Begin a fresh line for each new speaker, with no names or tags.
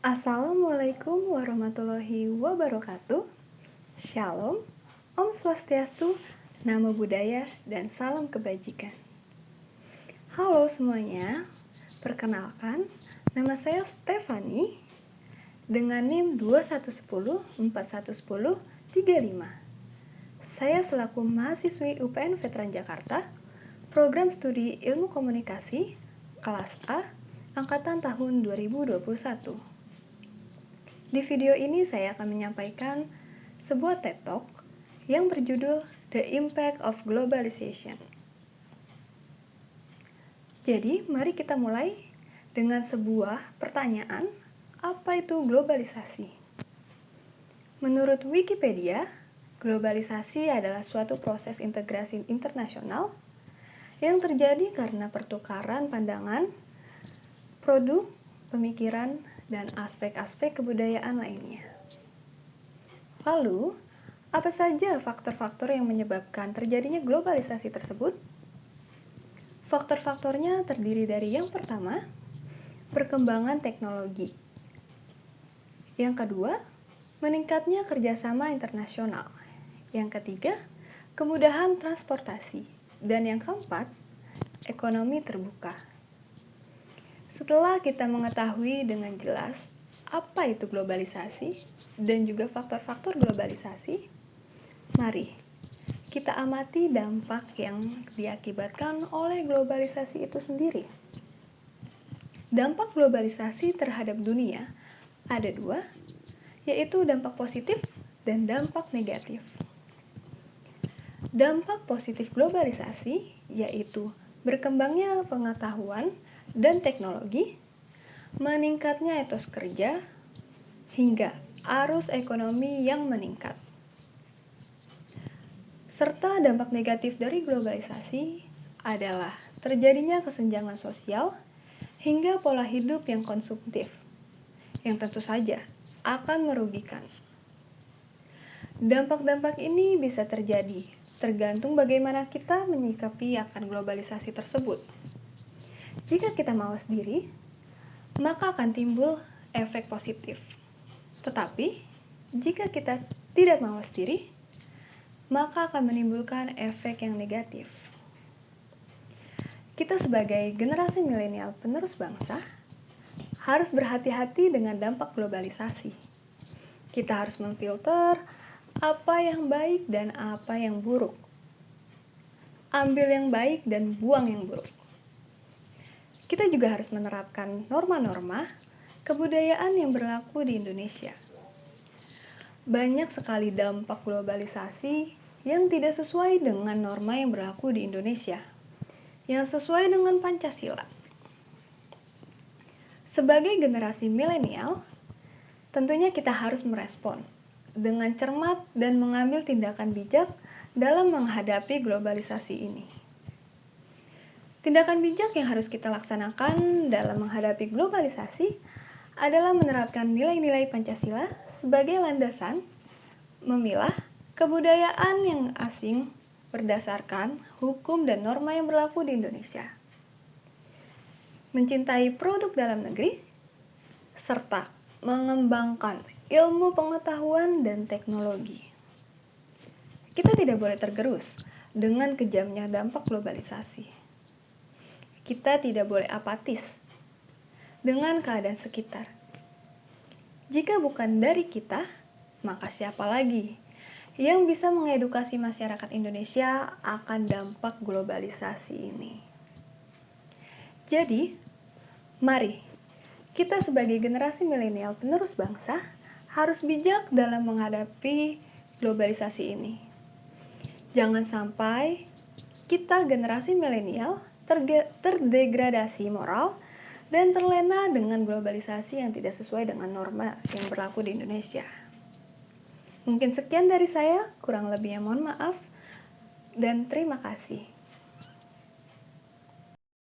Assalamualaikum warahmatullahi wabarakatuh. Shalom, Om Swastiastu, Namo Buddhaya, dan salam kebajikan. Halo semuanya, perkenalkan, nama saya Stefani dengan NIM 2110411035. Saya selaku mahasiswi UPN Veteran Jakarta, Program Studi Ilmu Komunikasi, kelas A, Angkatan tahun 2021. Di video ini saya akan menyampaikan sebuah TED Talk yang berjudul The Impact of Globalization. Jadi, mari kita mulai dengan sebuah pertanyaan, apa itu globalisasi? Menurut Wikipedia, globalisasi adalah suatu proses integrasi internasional yang terjadi karena pertukaran pandangan, produk, pemikiran, dan aspek-aspek kebudayaan lainnya. Lalu, apa saja faktor-faktor yang menyebabkan terjadinya globalisasi tersebut? Faktor-faktornya terdiri dari yang pertama, perkembangan teknologi. Yang kedua, meningkatnya kerjasama internasional. Yang ketiga, kemudahan transportasi. Dan yang keempat, ekonomi terbuka. Setelah kita mengetahui dengan jelas apa itu globalisasi dan juga faktor-faktor globalisasi, mari kita amati dampak yang diakibatkan oleh globalisasi itu sendiri. Dampak globalisasi terhadap dunia ada dua, yaitu dampak positif dan dampak negatif. Dampak positif globalisasi yaitu berkembangnya pengetahuan dan teknologi, meningkatnya etos kerja, hingga arus ekonomi yang meningkat. Serta dampak negatif dari globalisasi adalah terjadinya kesenjangan sosial hingga pola hidup yang konsumtif, yang tentu saja akan merugikan. Dampak-dampak ini bisa terjadi tergantung bagaimana kita menyikapi akan globalisasi tersebut. Jika kita mawas diri, maka akan timbul efek positif. Tetapi, jika kita tidak mawas diri, maka akan menimbulkan efek yang negatif. Kita sebagai generasi milenial penerus bangsa, harus berhati-hati dengan dampak globalisasi. Kita harus memfilter apa yang baik dan apa yang buruk. Ambil yang baik dan buang yang buruk. Kita juga harus menerapkan norma-norma kebudayaan yang berlaku di Indonesia. Banyak sekali dampak globalisasi yang tidak sesuai dengan norma yang berlaku di Indonesia, yang sesuai dengan Pancasila. Sebagai generasi milenial, tentunya kita harus merespon dengan cermat dan mengambil tindakan bijak dalam menghadapi globalisasi ini. Tindakan bijak yang harus kita laksanakan dalam menghadapi globalisasi adalah menerapkan nilai-nilai Pancasila sebagai landasan, memilah kebudayaan yang asing berdasarkan hukum dan norma yang berlaku di Indonesia, mencintai produk dalam negeri, serta mengembangkan ilmu pengetahuan dan teknologi. Kita tidak boleh tergerus dengan kejamnya dampak globalisasi. Kita tidak boleh apatis dengan keadaan sekitar. Jika bukan dari kita, maka siapa lagi yang bisa mengedukasi masyarakat Indonesia akan dampak globalisasi ini? Jadi, mari kita sebagai generasi milenial penerus bangsa harus bijak dalam menghadapi globalisasi ini. Jangan sampai kita generasi milenial terdegradasi moral dan terlena dengan globalisasi yang tidak sesuai dengan norma yang berlaku di Indonesia. Mungkin sekian dari saya, kurang lebihnya mohon maaf, dan terima kasih.